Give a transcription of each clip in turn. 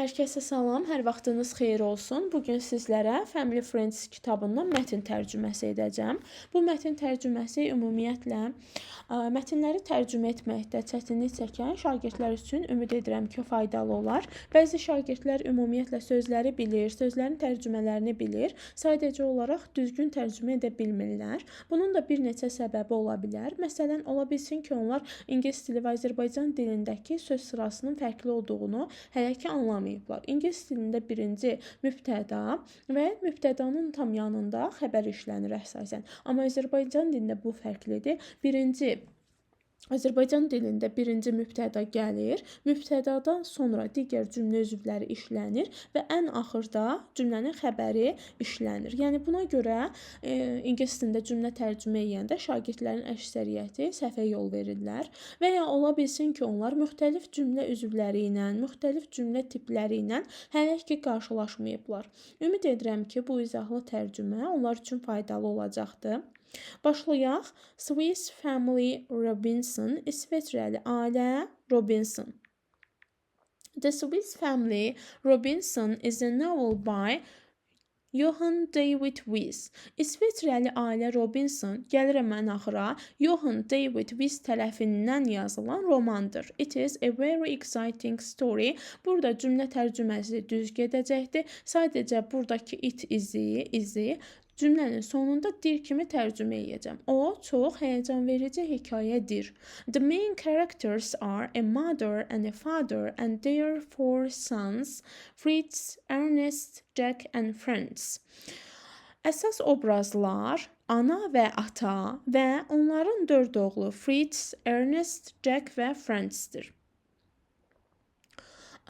Hər kəsə salam, hər vaxtınız xeyir olsun. Bugün sizlərə Family Friends kitabından mətn tərcüməsi edəcəm. Bu mətn tərcüməsi ümumiyyətlə mətnləri tərcümə etməkdə çətinlik çəkən şagirdlər üçün ümid edirəm ki, faydalı olar. Bəzi şagirdlər ümumiyyətlə sözləri bilir, sözlərin tərcümələrini bilir, sadəcə olaraq düzgün tərcümə edə bilmirlər. Bunun da bir neçə səbəbi ola bilər. Məsələn, ola bilsin ki, onlar ingilis dili və Azərbaycan dilindəki söz sırasının fərqli olduğunu hələ ki anlamayıblar. İngilis dilində birinci mübtəda və mübtədanın tam yanında xəbər işlənir əsasən. Amma Azərbaycan dilində bu fərqlidir. Azərbaycan dilində birinci mübtəda gəlir, mübtədadan sonra digər cümlə üzvləri işlənir və ən axırda cümlənin xəbəri işlənir. Yəni buna görə ingilis dilində cümlə tərcümə edəndə şagirdlərin əksəriyyəti səhvə yol verirlər və ya ola bilsin ki, onlar müxtəlif cümlə üzvləri ilə, müxtəlif cümlə tipləri ilə hələ ki qarşılaşmayıblar. Ümid edirəm ki, bu izahlı tərcümə onlar üçün faydalı olacaqdır. Başlayaq. Swiss Family Robinson, İsveçrəli ailə Robinson. The Swiss Family Robinson is a novel by Johann David Wyss. İsveçrəli ailə Robinson, gəlirəm ən axıra, Johann David Wyss tərəfindən yazılan romandır. It is a very exciting story. Burada cümlə tərcüməsi düz gedəcəkdir. Sadəcə buradakı it izi cümlənin sonunda dir kimi tərcümə edəcəm. O, çox həyəcanverici hekayədir. The main characters are a mother and a father and their 4 sons, Fritz, Ernest, Jack and friends. Əsas obrazlar ana və ata və onların 4 oğlu Fritz, Ernest, Jack və Friends'dir.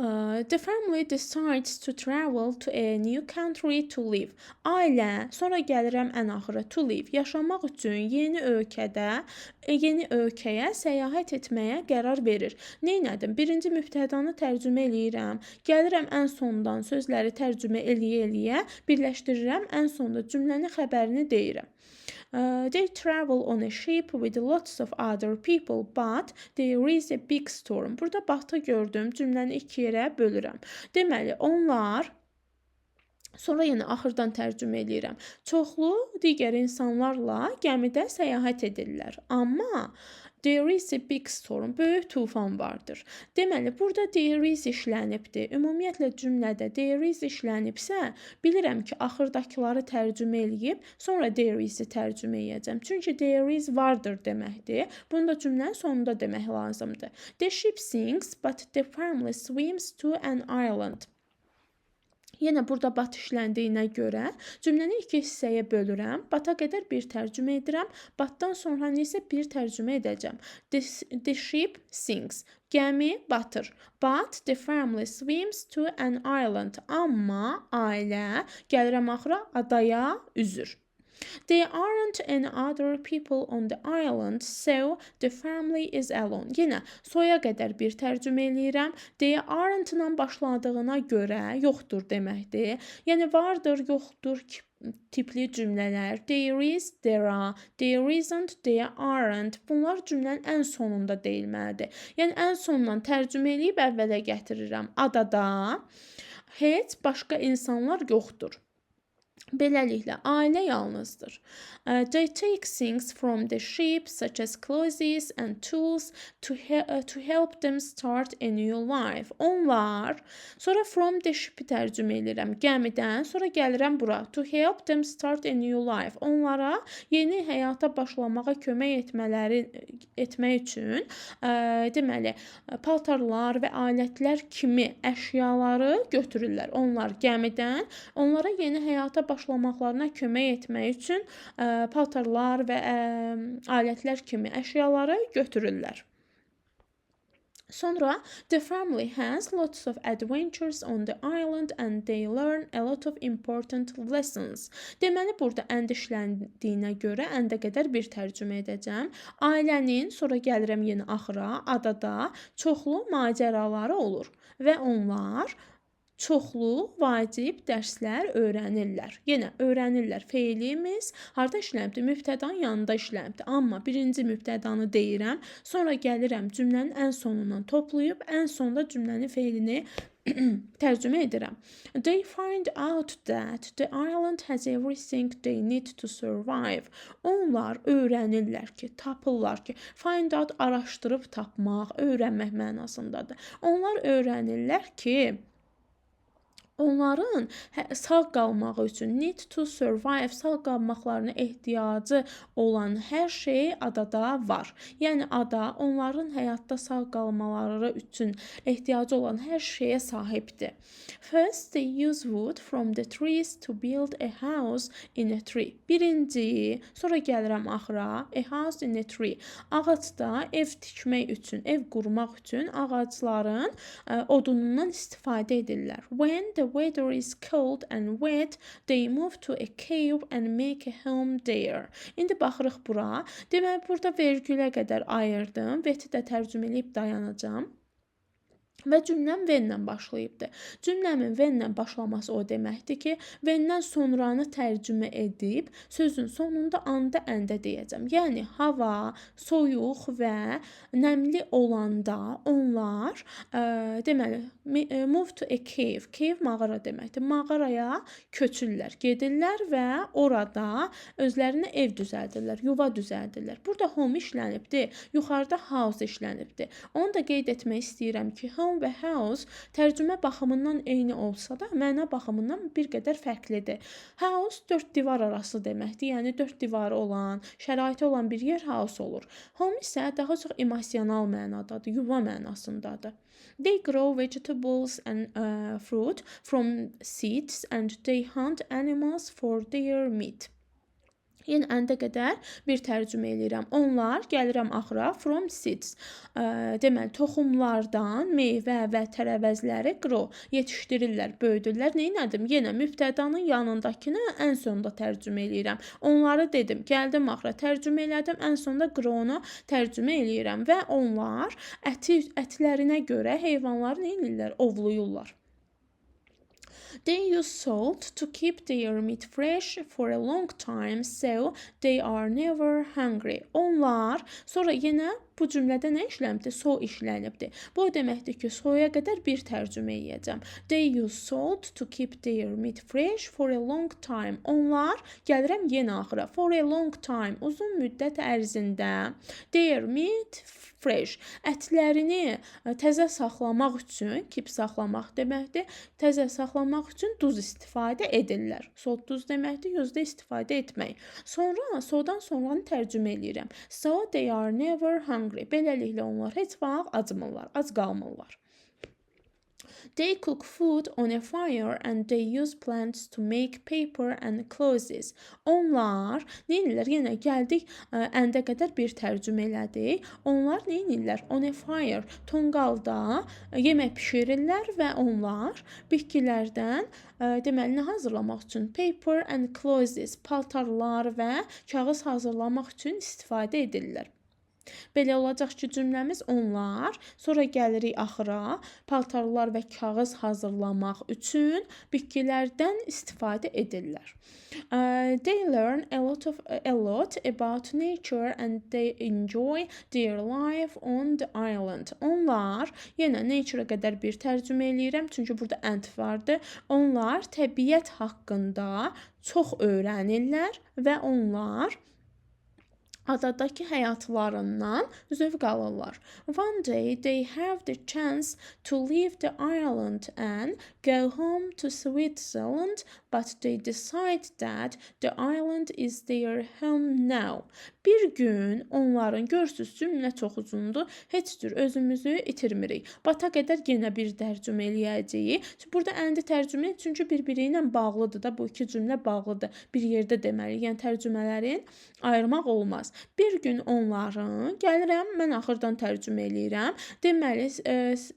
The family decides to travel to a new country to live. Ailə, sonra gəlirəm ən axıra to live. Yaşamaq üçün yeni ölkəyə səyahət etməyə qərar verir. Neynədim? Birinci mübtədanı tərcümə eləyirəm. Gəlirəm ən sondan sözləri tərcümə eləyə-eləyə birləşdirirəm. Ən sonda cümlənin xəbərini deyirəm. They travel on a ship with lots of other people, but there is a big storm. Burada batı gördüm, cümləni 2 yerə bölürəm. Deməli, onlar, sonra yenə axırdan tərcümə edirəm. Çoxlu digər insanlarla gəmidə səyahət edirlər. Amma there is a big storm, böyük tufan vardır. Deməli, burada there is işlənibdir. Ümumiyyətlə cümlədə there is işlənibsə, bilirəm ki, axırdakıları tərcümə eləyib, sonra there is-i tərcümə edəcəm. Çünki there is vardır deməkdir. Bunu da cümlənin sonunda demək lazımdır. The ship sinks, but the family swims to an island. Yenə burada bat işləndiyinə görə cümləni 2 hissəyə bölürəm. Bata qədər bir tərcümə edirəm. Batdan sonra isə bir tərcümə edəcəm. The ship sinks. Gəmi batır. But the family swims to an island. Amma ailə gəlirəm axıra adaya üzür. There aren't any other people on the island, so the family is alone. Yenə soya qədər bir tərcümə eləyirəm. There aren't-la başladığına görə yoxdur deməkdir. Yəni vardır, yoxdur tipli cümlələr. There is, there are, there isn't, there aren't. Bunlar cümlənin ən sonunda deyilməlidir. Yəni ən sondan tərcümə eləyib əvvələ gətirirəm. Adada heç başqa insanlar yoxdur. Beləliklə, ailə yalnızdır. They take things from the ship, such as clothes and tools, to help them start a new life. Onlar, sonra from the ship-i tərcümə edirəm gəmidən, sonra gəlirəm bura. To help them start a new life. Onlara yeni həyata başlamağa kömək etmək üçün, deməli, paltarlar və alətlər kimi əşyaları götürürlər. Onlar gəmidən, onlara yeni həyata başlamaqlarına kömək etmək üçün paltarlar və alətlər kimi əşyaları götürürlər. Sonra, the family has lots of adventures on the island and they learn a lot of important lessons. Deməli, burada and işləndiyinə görə əndə qədər bir tərcümə edəcəm. Ailənin, sonra gəlirəm yenə axıra, adada çoxlu macəraları olur və onlar çoxlu vacib dərslər öyrənirlər. Yenə öyrənirlər feilimiz harda işlənibdir? Mübtədanın yanında işlənibdir. Amma birinci mübtədanı deyirəm, sonra gəlirəm cümlənin ən sonundan toplayıb ən sonda cümlənin feilini tərcümə edirəm. They find out that the island has everything they need to survive. Onlar öyrənirlər ki, tapırlar ki, find out araşdırıb tapmaq, öyrənmək mənasındadır. Onlar öyrənirlər ki, onların sağ qalmağı üçün need to survive, sağ qalmaqlarına ehtiyacı olan hər şey adada var. Yəni ada onların həyatda sağ qalmaları üçün ehtiyacı olan hər şeyə sahibdir. First, they use wood from the trees to build a house in a tree. Birinci, sonra gəlirəm axıra, a house in a tree. Ağacda ev tikmək üçün, ev qurmaq üçün ağacların odunundan istifadə edirlər. When the weather is cold and wet, they move to a cave and make a home there. İndi baxırıq bura. Deməli, burada vergülə qədər ayırdım. Veti də tərcümə edib dayanacağam. Və cümləm when-lə başlayıbdır. Cümləmin when-lə başlaması o deməkdir ki, when-dən sonranı tərcümə edib sözün sonunda anda əndə deyəcəm. Yəni hava soyuq və nəmli olanda onlar deməli move to a cave. Cave mağara deməkdir. Mağaraya köçürlər, gedirlər və orada özlərinə ev düzəldirlər, yuva düzəldirlər. Burada home işlənibdir, yuxarıda house işlənibdir. Onu da qeyd etmək istəyirəm ki, home və house tərcümə baxımından eyni olsa da, məna baxımından bir qədər fərqlidir. House dörd divar arası deməkdir. Yəni dörd divarı olan, şəraiti olan bir yer house olur. Home isə daha çox emosional mənadadır, yuva mənasındadır. They grow vegetables and fruit from seeds and they hunt animals for their meat. Yəni əndə qədər bir tərcümə edirəm. Onlar, gəlirəm axıra, from seeds. Deməli, toxumlardan meyvə və tərəvəzləri grow, yetişdirirlər, böyüdürlər. Neynədim? Yenə mübtədanın yanındakını ən sonda tərcümə edirəm. Onları dedim, gəldim axıra, tərcümə elədim, ən sonda grow-nu tərcümə edirəm və onlar ətlərinə görə heyvanları neynirlər? Ovluyurlar. They use salt to keep their meat fresh for a long time, so they are never hungry. Onlar, sonra yenə bu cümlədə nə işlənibdir? So işlənibdir. Bu deməkdir ki, soya qədər bir tərcümə edəcəm. They use salt to keep their meat fresh for a long time. Onlar, gəlirəm yenə axıra, for a long time, uzun müddət ərzində their meat fresh, ətlərini təzə saxlamaq üçün, keep saxlamaq deməkdir, təzə saxlamaq üçün duz istifadə edirlər. Salt duz deməkdir, özdə istifadə etmək. Sonra, sodan sonranı tərcümə edirəm. So they are never hungry. Beləliklə onlar heç vaxt acmırlar, ac qalmırlar. They cook food on a fire and they use plants to make paper and clothes. Onlar neynirlər? Yenə gəldik, əndə qədər bir tərcümə elədik. Onlar neynirlər? On a fire, tonqalda yemək bişirirlər və onlar bitkilərdən deməli nə hazırlamaq üçün? Paper and clothes, paltarlar və kağız hazırlamaq üçün istifadə edirlər. Belə olacaq ki, cümləmiz onlar, sonra gəlirik axıra, paltarlar və kağız hazırlamaq üçün bitkilərdən istifadə edirlər. They learn a lot about nature and they enjoy their life on the island. Onlar, yenə nature-a qədər bir tərcümə eləyirəm, çünki burada and vardır. Onlar təbiət haqqında çox öyrənirlər və onlar adadakı həyatlarından zövq alırlar. One day they have the chance to leave the island and go home to Switzerland, but they decide that the island is their home now. Bir gün onların, görürsüz cümlə çox uzundur, heç cür özümüzü itirmirik. Bata qədər yenə bir tərcümə eləyəcəyik. Burada əndi tərcümə, çünki bir-biri ilə bağlıdır da, bu iki cümlə bağlıdır. Bir yerdə deməliyik, yəni tərcümələrin ayırmaq olmaz. Bir gün onların, gəlirəm, mən axırdan tərcümə eləyirəm. Deməli,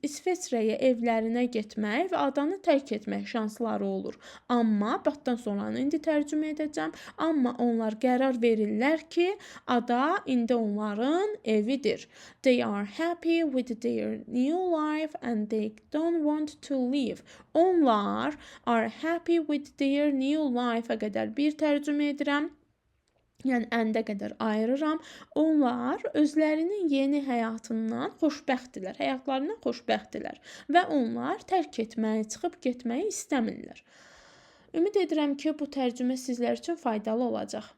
İsveçrəyə evlərinə getmək və adanı tərk etmək şansları olur. Amma, batdan sonra indi tərcümə edəcəm. Amma onlar qərar verirlər ki, Ada indi onların evidir. They are happy with their new life and they don't want to leave. Onlar are happy with their new life-a qədər bir tərcümə edirəm. Yəni əndə qədər ayırıram. Onlar özlərinin yeni həyatından xoşbəxtdirlər, həyatlarından xoşbəxtdirlər və onlar tərk etməyi, çıxıb getməyi istəmirlər. Ümid edirəm ki, bu tərcümə sizlər üçün faydalı olacaq.